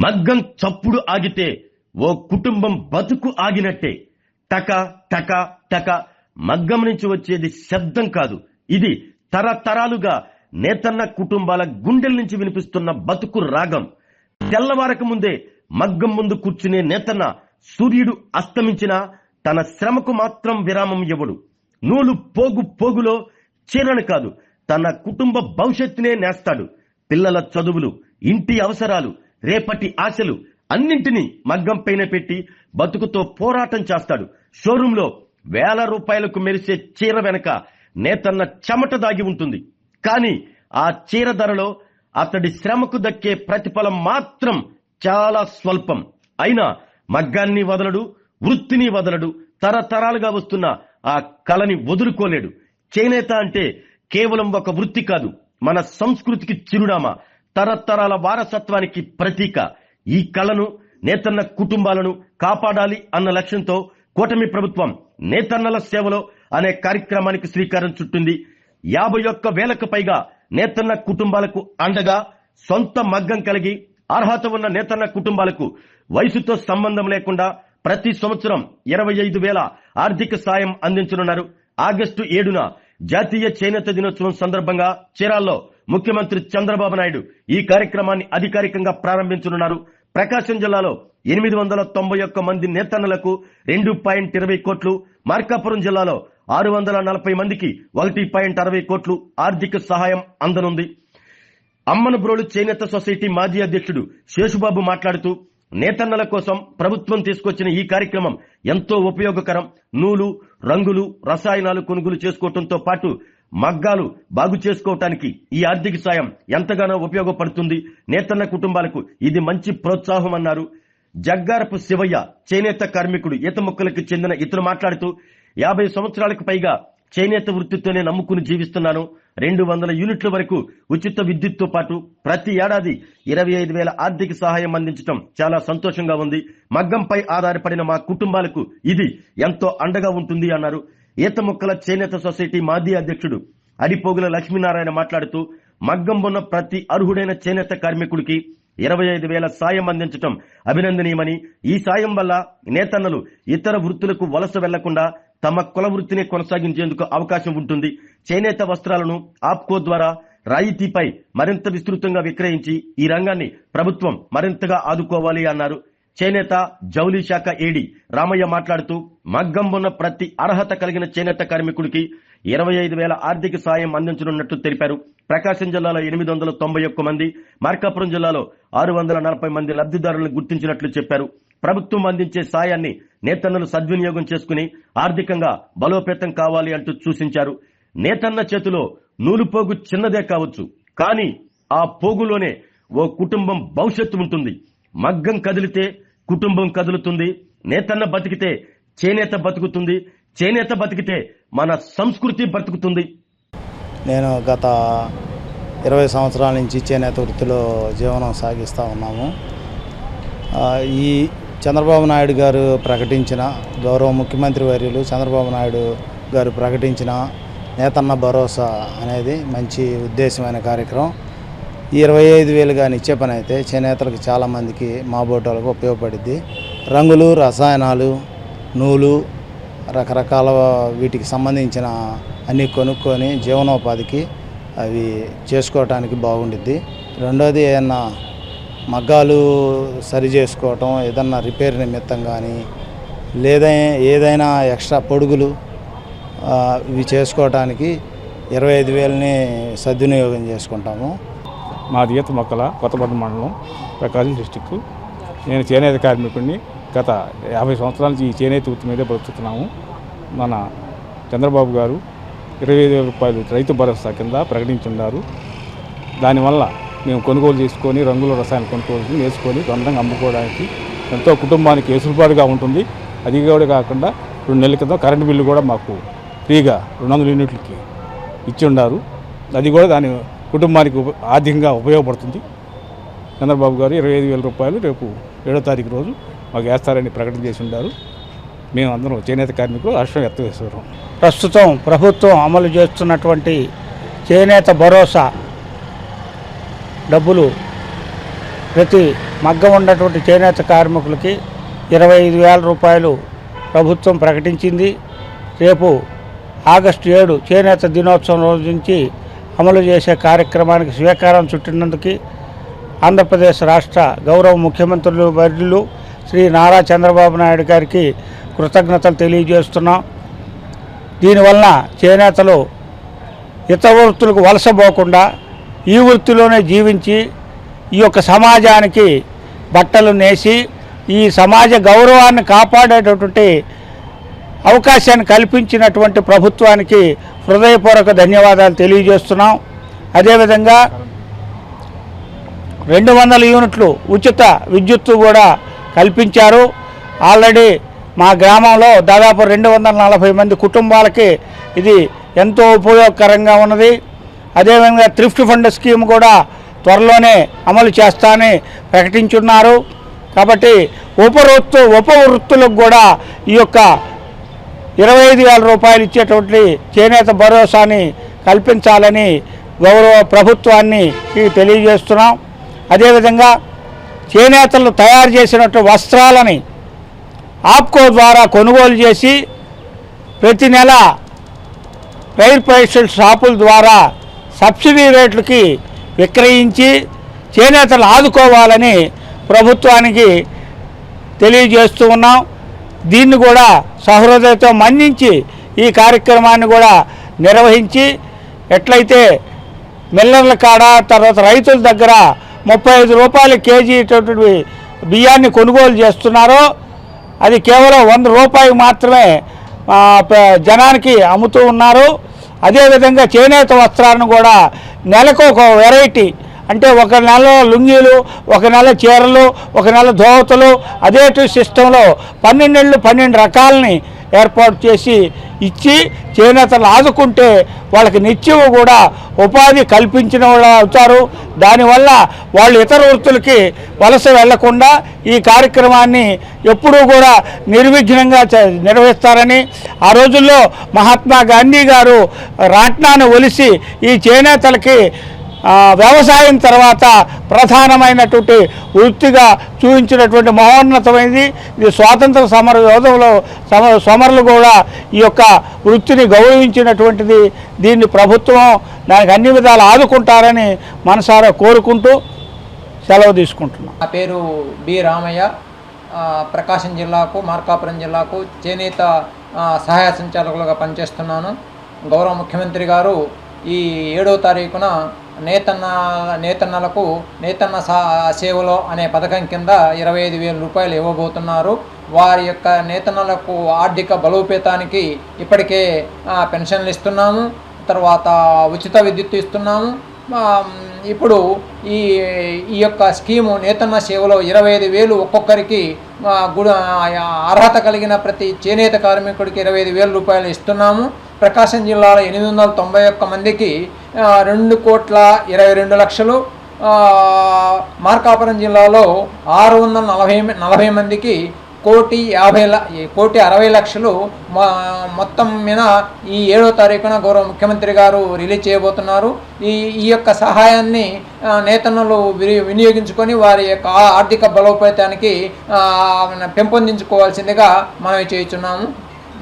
మగ్గం చప్పుడు ఆగితే ఓ కుటుంబం బతుకు ఆగినట్టే. టక టక టక. మగ్గం నుంచి వచ్చేది శబ్దం కాదు, ఇది తరతరాలుగా నేతన్న కుటుంబాల గుండెల నుంచి వినిపిస్తున్న బతుకు రాగం. తెల్లవారక ముందే మగ్గం ముందు కూర్చునే నేతన్న సూర్యుడు అస్తమించినా తన శ్రమకు మాత్రం విరామం ఇవ్వడు. నూలు పోగు పోగులో చీరను కాదు, తన కుటుంబ భవిష్యత్తునే నేస్తాడు. పిల్లల చదువులు, ఇంటి అవసరాలు, రేపటి ఆశలు అన్నింటినీ మగ్గం పైన పెట్టి బతుకుతో పోరాటం చేస్తాడు. షోరూంలో వేల రూపాయలకు మెరిసే చీర వెనక నేతన్న చెమట దాగి ఉంటుంది. కానీ ఆ చీర ధరలో అతడి శ్రమకు దక్కే ప్రతిఫలం మాత్రం చాలా స్వల్పం. అయినా మగ్గాన్ని వదలడు, వృత్తిని వదలడు. తరతరాలుగా వస్తున్న ఆ కళని వదులుకోలేడు. చేనేత అంటే కేవలం ఒక వృత్తి కాదు, మన సంస్కృతికి చిరునామా, తరతరాల వారసత్వానికి ప్రతీక. ఈ కళను, నేతన్న కుటుంబాలను కాపాడాలి అన్న లక్ష్యంతో కూటమి ప్రభుత్వం నేతన్నల సేవలో అనే కార్యక్రమానికి శ్రీకారం చుట్టింది. 51,000కు పైగా నేతన్న కుటుంబాలకు అండగా సొంత మగ్గం కలిగి అర్హత ఉన్న నేతన్న కుటుంబాలకు వయసుతో సంబంధం లేకుండా ప్రతి సంవత్సరం 25,000 ఆర్థిక సాయం అందించనున్నారు. ఆగస్టు 7న జాతీయ చేనేత దినోత్సవం సందర్భంగా చీరాల్లో ముఖ్యమంత్రి చంద్రబాబు నాయుడు ఈ కార్యక్రమాన్ని అధికారికంగా ప్రారంభించనున్నారు. ప్రకాశం జిల్లాలో 891 మంది నేతన్నలకు 2.20 కోట్లు, మార్కాపురం జిల్లాలో 640 మందికి 1.60 కోట్లు ఆర్థిక సహాయం అందనుంది. అమ్మనబ్రోలు చేనేత సొసైటీ మాజీ అధ్యక్షుడు శేషుబాబు మాట్లాడుతూ, నేతన్నల కోసం ప్రభుత్వం తీసుకొచ్చిన ఈ కార్యక్రమం ఎంతో ఉపయోగకరం. నూలు, రంగులు, రసాయనాలు కొనుగోలు చేసుకోవడంతో పాటు మగ్గాలు బాగు చేసుకోవటానికి ఈ ఆర్థిక సాయం ఎంతగానో ఉపయోగపడుతుంది. నేతన్న కుటుంబాలకు ఇది మంచి ప్రోత్సాహం అన్నారు. జగ్గారపు శివయ్య చేనేత కార్మికుడు, ఈత మొక్కలకు చెందిన ఇతను మాట్లాడుతూ, 50 సంవత్సరాలకు పైగా చేనేత వృత్తితోనే నమ్ముకుని జీవిస్తున్నాను. 200 యూనిట్ల వరకు ఉచిత విద్యుత్తో పాటు ప్రతి ఏడాది 25,000 ఆర్థిక సహాయం అందించడం చాలా సంతోషంగా ఉంది. మగ్గంపై ఆధారపడిన మా కుటుంబాలకు ఇది ఎంతో అండగా ఉంటుంది అన్నారు. ఈత మొక్కల చేనేత సొసైటీ మాజీ అధ్యక్షుడు అడిపోగుల లక్ష్మీనారాయణ మాట్లాడుతూ, మగ్గం ఉన్న ప్రతి అర్హుడైన చేనేత కార్మికుడికి 25,000 సాయం అందించడం అభినందనీయమని, ఈ సాయం వల్ల నేతన్నలు ఇతర వృత్తులకు వలస వెళ్లకుండా తమ కుల వృత్తిని కొనసాగించేందుకు అవకాశం ఉంటుంది. చేనేత వస్త్రాలను ఆప్కో ద్వారా రాయితీపై మరింత విస్తృతంగా విక్రయించి ఈ రంగాన్ని ప్రభుత్వం మరింతగా ఆదుకోవాలి అన్నారు. చేనేత జౌలి శాఖ ఏడి రామయ్య మాట్లాడుతూ, మగ్గం ఉన్న ప్రతి అర్హత కలిగిన చేనేత కార్మికుడికి 25,000 ఆర్థిక సాయం అందించనున్నట్లు తెలిపారు. ప్రకాశం జిల్లాలో 891 మంది, మార్కాపురం జిల్లాలో 640 మంది లబ్ధిదారులను గుర్తించినట్లు చెప్పారు. ప్రభుత్వం అందించే సాయాన్ని నేతన్నలు సద్వినియోగం చేసుకుని ఆర్థికంగా బలోపేతం కావాలి అంటూ సూచించారు. నేతన్న చేతిలో నూలు పోగు చిన్నదే కావచ్చు, కానీ ఆ పోగులోనే ఓ కుటుంబం భవిష్యత్తు ఉంటుంది. మగ్గం కదిలితే కుటుంబం కదులుతుంది. నేతన్న బతికితే చేనేత బతుకుతుంది. చేనేత బతికితే మన సంస్కృతి బతుకుతుంది. నేను గత 20 సంవత్సరాల నుంచి చేనేత వృత్తిలో జీవనం సాగిస్తూ ఉన్నాము. ఈ చంద్రబాబు నాయుడు గారు ప్రకటించిన, గౌరవ ముఖ్యమంత్రి వర్యులు చంద్రబాబు నాయుడు గారు ప్రకటించిన నేతన్న భరోసా అనేది మంచి ఉద్దేశమైన కార్యక్రమం. ఈ 25,000 కానీ ఇచ్చే పని అయితే చేనేతలకు చాలామందికి, మా బోటోలకు ఉపయోగపడుద్ది. రంగులు, రసాయనాలు, నూలు, రకరకాల వీటికి సంబంధించిన అన్నీ కొనుక్కొని జీవనోపాధికి అవి చేసుకోవటానికి బాగుండిద్ది. రెండోది, ఏదన్నా మగ్గాలు సరి చేసుకోవటం, ఏదన్నా రిపేర్ నిమిత్తం కానీ, లేదా ఏదైనా ఎక్స్ట్రా పొడుగులు ఇవి చేసుకోవటానికి 25,000ని సద్వినియోగం చేసుకుంటాము. మాది ఈత మొక్కల కొత్తపట్నం మండలం, ప్రకాశం డిస్టిక్. నేను చేనేత కార్మికుడిని. గత 50 సంవత్సరాల నుంచి ఈ చేనేత వృత్తి మీదే బ్రతుకుతున్నాము. మన చంద్రబాబు గారు 25,000 రూపాయలు రైతు భరోసా కింద ప్రకటించున్నారు. దానివల్ల మేము కొనుగోలు చేసుకొని రంగుల రసాయన కొనుగోలు వేసుకొని సొంతంగా అమ్ముకోవడానికి ఎంతో కుటుంబానికి వెసులుబాటుగా ఉంటుంది. అది కూడా కాకుండా 2 నెలల క్రితం కరెంటు బిల్లు కూడా మాకు ఫ్రీగా 200 యూనిట్లకి ఇచ్చి ఉన్నారు. అది కూడా దాని కుటుంబానికి ఆర్థికంగా ఉపయోగపడుతుంది. చంద్రబాబు గారు 25,000 రూపాయలు రేపు 7వ తారీఖు రోజు మాకు వేస్తారని ప్రకటన చేసి ఉన్నారు. మేము అందరం చేనేత కార్మికులు హర్షం వ్యక్తం చేస్తున్నాం. ప్రస్తుతం ప్రభుత్వం అమలు చేస్తున్నటువంటి చేనేత భరోసా డబ్బులు ప్రతి మగ్గం ఉన్నటువంటి చేనేత కార్మికులకి 25,000 రూపాయలు ప్రభుత్వం ప్రకటించింది. రేపు ఆగస్టు 7 చేనేత దినోత్సవం రోజు నుంచి అమలు చేసే కార్యక్రమానికి శ్రీకారం చుట్టినందుకు ఆంధ్రప్రదేశ్ రాష్ట్ర గౌరవ ముఖ్యమంత్రులు వర్యులు శ్రీ నారా చంద్రబాబు నాయుడు గారికి కృతజ్ఞతలు తెలియజేస్తున్నాం. దీనివలన చేనేతలు ఇతర వృత్తులకు వలసపోకుండా ఈ వృత్తిలోనే జీవించి ఈ యొక్క సమాజానికి బట్టలు నేసి ఈ సమాజ గౌరవాన్ని కాపాడేటటువంటి అవకాశాన్ని కల్పించినటువంటి ప్రభుత్వానికి హృదయపూర్వక ధన్యవాదాలు తెలియజేస్తున్నాం. అదేవిధంగా 200 యూనిట్లు ఉచిత విద్యుత్తు కూడా కల్పించారు. ఆల్రెడీ మా గ్రామంలో దాదాపు 240 మంది కుటుంబాలకి ఇది ఎంతో ఉపయోగకరంగా ఉన్నది. అదేవిధంగా థ్రిఫ్ట్ ఫండ్ స్కీమ్ కూడా త్వరలోనే అమలు చేస్తానని ప్రకటించున్నారు. కాబట్టి ఉప వృత్తులకు కూడా ఈ యొక్క 25,000 రూపాయలు ఇచ్చేటువంటి చేనేత భరోసాని కల్పించాలని గౌరవ ప్రభుత్వాన్ని తెలియజేస్తున్నాం. అదేవిధంగా చేనేతలు తయారు చేసినట్టు వస్త్రాలని ఆప్కో ద్వారా కొనుగోలు చేసి ప్రతి నెల రైల్ ప్రైవేట్ షాపుల ద్వారా సబ్సిడీ రేట్లకి విక్రయించి చేనేతలు ఆదుకోవాలని ప్రభుత్వానికి తెలియజేస్తూ ఉన్నాం. దీన్ని కూడా సహృదయతో మన్నించి ఈ కార్యక్రమాన్ని కూడా నిర్వహించి ఎట్లయితే మిల్లర్ల కాడ తర్వాత రైతుల దగ్గర 35 రూపాయల కేజీ బియ్యాన్ని కొనుగోలు చేస్తున్నారో అది కేవలం 100 రూపాయలు మాత్రమే జనానికి అమ్ముతూ ఉన్నారు. అదేవిధంగా చేనేత వస్త్రాలను కూడా నెలకు ఒక వెరైటీ, అంటే ఒక నెల లుంగీలు, ఒక నెల చీరలు, ఒక నెల ధోవతులు, అదే సిస్టంలో 12 రకాలని ఏర్పాటు చేసి ఇచ్చి చేనేతలు ఆదుకుంటే వాళ్ళకి నిత్యం కూడా ఉపాధి కల్పించిన వాళ్ళు అవుతారు. దానివల్ల వాళ్ళు ఇతర వృత్తులకి వలస వెళ్లకుండా ఈ కార్యక్రమాన్ని ఎప్పుడూ కూడా నిర్విఘ్నంగా నిర్వహిస్తారని, ఆ రోజుల్లో మహాత్మా గాంధీ గారు రాట్నాన్ని ఒలిసి ఈ చేనేతలకి వ్యవసాయం తర్వాత ప్రధానమైనటువంటి వృత్తిగా చూపించినటువంటి మహోన్నతమైనది. ఇది స్వాతంత్ర సమర యోధులు సమరులు కూడా ఈ యొక్క వృత్తిని గౌరవించినటువంటిది. దీన్ని ప్రభుత్వం దానికి అన్ని విధాలు ఆదుకుంటారని మనసారా కోరుకుంటూ సెలవు తీసుకుంటున్నాం. నా పేరు బి రామయ్య. ప్రకాశం జిల్లాకు, మార్కాపురం జిల్లాకు చేనేత సహాయ సంచాలకులుగా పనిచేస్తున్నాను. గౌరవ ముఖ్యమంత్రి గారు ఈ 7వ తారీఖున నేతన్నలకు నేతన్న సేవలో అనే పథకం కింద 25,000 రూపాయలు ఇవ్వబోతున్నారు. వారి యొక్క నేతన్నలకు ఆర్థిక బలోపేతానికి ఇప్పటికే పెన్షన్లు ఇస్తున్నాము, తర్వాత ఉచిత విద్యుత్ ఇస్తున్నాము. ఇప్పుడు ఈ యొక్క స్కీము నేతన్న సేవలో 25,000 ఒక్కొక్కరికి అర్హత కలిగిన ప్రతి చేనేత కార్మికుడికి 25,000 రూపాయలు ఇస్తున్నాము. ప్రకాశం జిల్లాలో 891 మందికి 2,22,00,000, మార్కాపురం జిల్లాలో 640 మందికి 1,60,00,000 మొత్తం మీద ఈ 7వ తారీఖున గౌరవ ముఖ్యమంత్రి గారు రిలీజ్ చేయబోతున్నారు. ఈ యొక్క సహాయాన్ని నేతన్నలు వినియోగించుకొని వారి యొక్క ఆర్థిక బలోపేతానికి పెంపొందించుకోవాల్సిందిగా మనవి చేయుచున్నాము.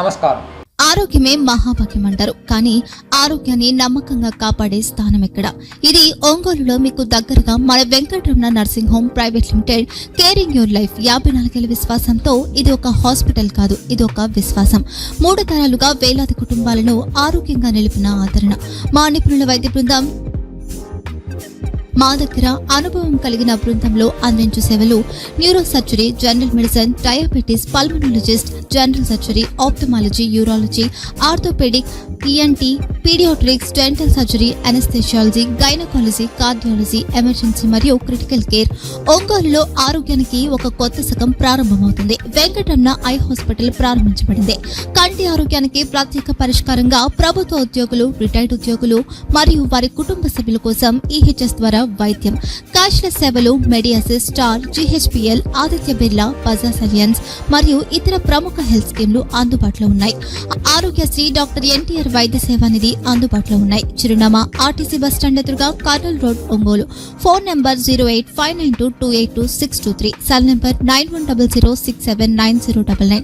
నమస్కారం. ఆరోగ్యమే మహాభాగ్యం అంటారు, కానీ ఆరోగ్యాన్ని నమ్మకంగా కాపాడే స్థానం ఎక్కడ? ఇది ఒంగోలులో మీకు దగ్గరగా మన Venkataramana nursing home private limited. Caring your life 54 ఏళ్ల విశ్వాసంతో ఇది ఒక హాస్పిటల్ కాదు, ఇది ఒక విశ్వాసం. 3 తరాలుగా వేలాది కుటుంబాలను ఆరోగ్యంగా నిలిపిన ఆదరణ. మా నిపుణుల వైద్య బృందం మా దగ్గర అనుభవం కలిగిన బృందంలో అందించే సేవలు neuro surgery, general medicine, diabetes, pulmonologist, general surgery, ophthalmology, urology, orthopaedic, ENT, paediatrics, dental surgery, anaesthesiology, gynaecology, cardiology, emergency మరియు క్రిటికల్ కేర్. ఒంగోలులో ఆరోగ్యానికి ఒక కొత్త శకం ప్రారంభమవుతుంది. వెంకటరమణ ఐ హాస్పిటల్ ప్రారంభించబడింది. కంటి ఆరోగ్యానికి ప్రత్యేక పరిష్కారంగా ప్రభుత్వ ఉద్యోగులు, రిటైర్డ్ ఉద్యోగులు మరియు వారి కుటుంబ సభ్యుల కోసం ఈహెచ్ఎస్ ద్వారా వైద్యం. క్యాష్లెస్ సేవలు Medi Assist, Star, GHPL, Aditya Birla, Bajaj Allianz మరియు ఇతర ప్రముఖ హెల్త్ స్కీమ్లు అందుబాటులో ఉన్నాయి. ఆరోగ్యశ్రీ, డాక్టర్ ఎన్టీఆర్ వైద్య సేవా నిధి అందుబాటులో ఉన్నాయి. చిరునామా ఆర్టీసీ బస్ స్టాండ్ ఎదురుగా, Kurnool road, Ongole. Phone number 08592282623, cell number 9100679099.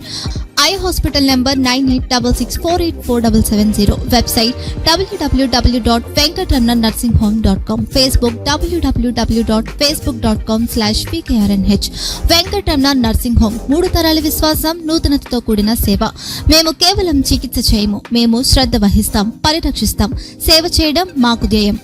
Eye hospital number 9866484770. Website www.venkatramanursing.com. Facebook www.facebook.com/pkrnh. Venkataramana nursing home, 3 తరాల విశ్వాసం, నూతనతతో కూడిన సేవ. మేము కేవలం చికిత్స చేయము, మేము శ్రద్ధ వహిస్తాం, పరిరక్షిస్తాం. సేవ చేయడం మాకు ధ్యేయం.